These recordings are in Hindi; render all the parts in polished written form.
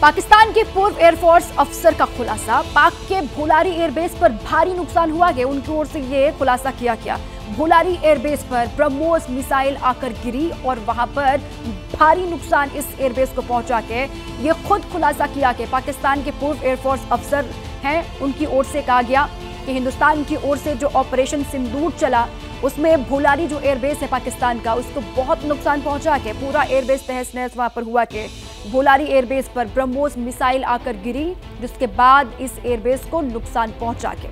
पाकिस्तान के पूर्व एयरफोर्स अफसर का खुलासा। पाक के भोलारी एयरबेस पर भारी नुकसान हुआ है, उनकी ओर से ये खुलासा किया गया। भोलारी एयरबेस पर ब्रह्मोस मिसाइल आकर गिरी और वहां पर भारी नुकसान इस एयरबेस को पहुंचा के ये खुद खुलासा किया कि पाकिस्तान के पूर्व एयरफोर्स अफसर हैं, उनकी ओर से कहा गया कि हिंदुस्तान की ओर से जो ऑपरेशन सिंदूर चला उसमें भोलारी जो एयरबेस है पाकिस्तान का, उसको बहुत नुकसान पहुंचा के पूरा एयरबेस तहस नहस वहां पर हुआ कि भोलारी एयरबेस पर ब्रह्मोस मिसाइल आकर गिरी, जिसके बाद इस एयरबेस को नुकसान पहुंचा के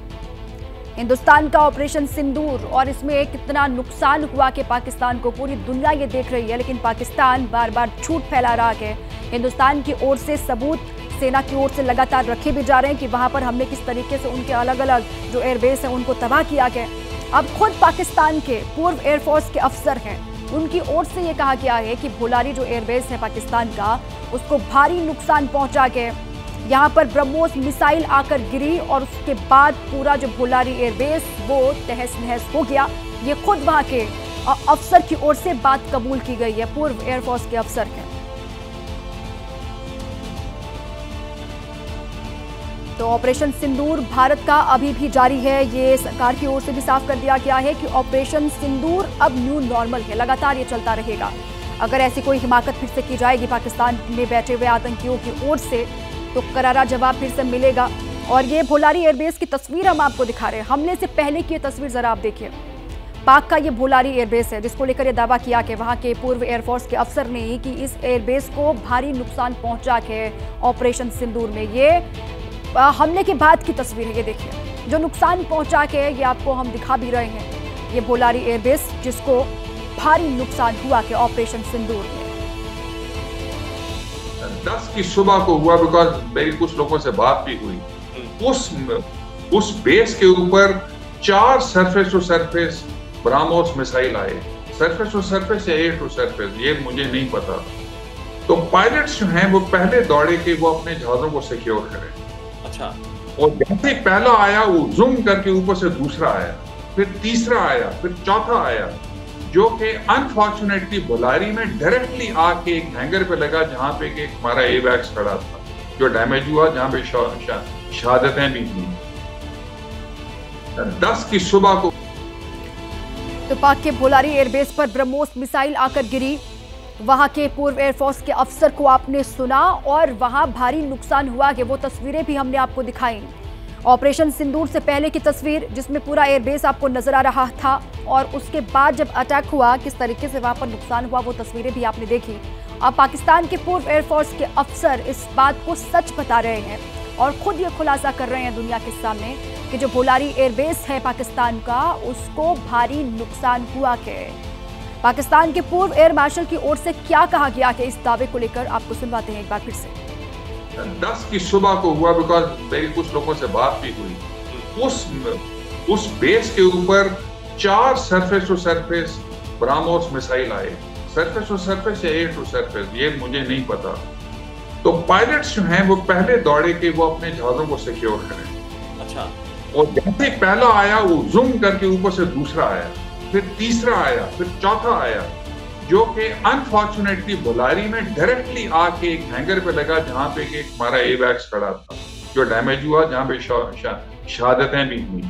हिंदुस्तान का ऑपरेशन सिंदूर और इसमें कितना नुकसान हुआ कि पाकिस्तान को पूरी दुनिया ये देख रही है, लेकिन पाकिस्तान बार बार झूठ फैला रहा है। हिंदुस्तान की ओर से सबूत सेना की ओर से लगातार रखे भी जा रहे हैं कि वहां पर हमने किस तरीके से उनके अलग अलग जो एयरबेस हैं उनको तबाह किया गया। अब खुद पाकिस्तान के पूर्व एयरफोर्स के अफसर हैं, उनकी ओर से ये कहा गया है कि भोलारी जो एयरबेस है पाकिस्तान का, उसको भारी नुकसान पहुंचा के यहाँ पर ब्रह्मोस मिसाइल आकर गिरी और उसके बाद पूरा जो भोलारी एयरबेस वो तहस नहस हो गया। ये खुद वहां के अफसर की ओर से बात कबूल की गई है, पूर्व एयरफोर्स के अफसर हैं। तो ऑपरेशन सिंदूर भारत का अभी भी जारी है। ये सरकार की ओर से भी साफ कर दिया गया है कि ऑपरेशन सिंदूर अब न्यू नॉर्मल है, लगातार ये चलता रहेगा। अगर ऐसी कोई हिमाकत फिर से की जाएगी पाकिस्तान में बैठे हुए आतंकियों की ओर से तो करारा जवाब फिर से मिलेगा। और ये भोलारी एयरबेस की तस्वीर हम आपको दिखा रहे हैं, हमले से पहले की ये तस्वीर जरा आप देखिए। पाक का ये भोलारी एयरबेस है जिसको लेकर ये दावा किया कि वहां के पूर्व एयरफोर्स के अफसर ने कि इस एयरबेस को भारी नुकसान पहुंचा के ऑपरेशन सिंदूर में, ये हमले के बाद की तस्वीर है। ये देखिए जो नुकसान पहुंचा के ये आपको हम दिखा भी रहे हैं, ये भोलारी एयरबेस जिसको भारी नुकसान हुआ के ऑपरेशन सिंदूर में। 10 की सुबह को हुआ, बिकॉज मेरी कुछ लोगों से बात भी हुई। उस बेस के ऊपर 4 surface to surface Brahmos missile आए, सरफेस टू सरफेस या एयर टू सरफेस, ये मुझे नहीं पता। तो पायलट्स जो हैं वो पहले दौड़े कि वो अपने जहाजों को सिक्योर करें। अच्छा। और जैसे पहला आया वो जूम करके ऊपर से दूसरा आया, फिर तीसरा आया, फिर चौथा आया, जो कि अनफॉर्चुनेटली भोलारी में डायरेक्टली आके एक हैंगर पे लगा जहां पे एक हमारा एवैक्स खड़ा था, जो डैमेज हुआ, जहां पे शहादतें भी हुई 10 की सुबह को। तो पाक के भोलारी एयरबेस पर ब्रह्मोस मिसाइल आकर गिरी, वहां के पूर्व एयरफोर्स के अफसर को आपने सुना और वहां भारी नुकसान हुआ कि वो तस्वीरें भी हमने आपको दिखाई। ऑपरेशन सिंदूर से पहले की तस्वीर जिसमें पूरा एयरबेस आपको नजर आ रहा था और उसके बाद जब अटैक हुआ किस तरीके से वहां पर नुकसान हुआ वो तस्वीरें भी आपने देखी। अब पाकिस्तान के पूर्व एयरफोर्स के अफसर इस बात को सच बता रहे हैं और खुद ये खुलासा कर रहे हैं दुनिया के सामने कि जो भोलारी एयरबेस है पाकिस्तान का, उसको भारी नुकसान हुआ के पाकिस्तान के पूर्व एयर मार्शल की ओर से क्या कहा गया कि इस दावे को लेकर आपको सुनवाते हैं एक बार फिर से। 10 की सुबह को हुआ, बिकॉज मेरी कुछ लोगों से बात भी हुई। उस बेस के ऊपर 4 surface to surface Brahmos missile आए, सरफेस टू सरफेस या एयर टू सरफेस, ये मुझे नहीं पता। तो पायलट्स जो हैं वो पहले दौड़े कि वो अपने जहाजों को सिक्योर करें। अच्छा। और जैसे पहला आया वो जूम करके ऊपर से दूसरा आया, फिर तीसरा आया, फिर चौथा आया, जो कि अनफॉर्चुनेटली भोलारी में डायरेक्टली आके एक हैंगर पे लगा जहां पे एक हमारा एवैक्स खड़ा था, जो डैमेज हुआ, जहां पे शहादतें भी हुई।